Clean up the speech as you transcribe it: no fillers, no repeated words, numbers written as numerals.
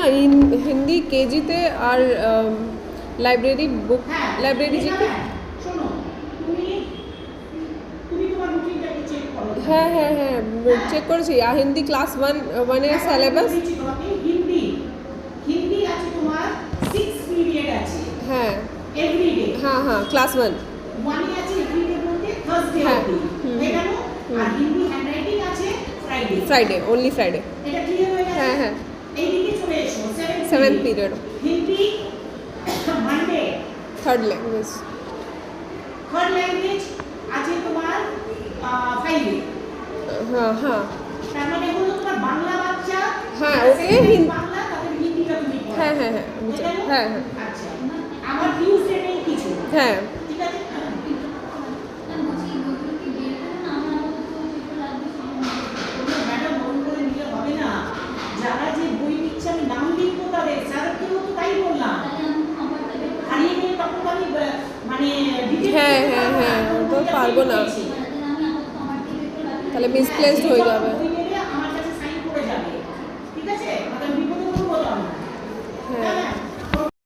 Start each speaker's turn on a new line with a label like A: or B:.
A: না হিন্দি কেজিতে আর লাইব্রেরি বুক লাইব্রেরি জিকে। হ্যাঁ হ্যাঁ হ্যাঁ চেক করেছি। হিন্দি ক্লাস 1-এর সিলেবাস।
B: হিন্দি আছে তোমার 6 পিরিয়ড আছে।
A: হ্যাঁ
B: এভরিডে।
A: হ্যাঁ হ্যাঁ ক্লাস 1
B: এ আছে এভরিডে বলতে থার্সডে অবধি। হয়ে গেল। আর হিন্দি হ্যান্ডরাইটিং আছে ফ্রাইডে
A: অনলি ফ্রাইডে।
B: এটা ক্লিয়ার হয়ে গেছে?
A: হ্যাঁ হ্যাঁ
B: এইদিকে চলে এসো
A: 7th period.
B: Hindi Monday
A: third language
B: আছে তোমার 5 এ।
A: হ্যাঁ হ্যাঁ
B: তার মানে হলো তোমার বাংলা বাচ্চা।
A: হ্যাঁ ওকে
B: বাংলা তাদের হিন্দিটা তুমি পড়াও।
A: হ্যাঁ হ্যাঁ হ্যাঁ হ্যাঁ হ্যাঁ
B: আচ্ছা আমার টিউসডে নেই কিছু।
A: হ্যাঁ
B: ঠিক আছে। ম্যাডাম মন করে নিলে হবে না। যারা যে বই দিচ্ছে আমি নাম লিখবো তাদের স্যারকেও তো তাই বললাম। হারিয়ে গেলে তখন তো আমি মানে
A: হ্যাঁ হ্যাঁ হ্যাঁ তো পারবো না, তাহলে মিসপ্লেসড হয়ে যাবে।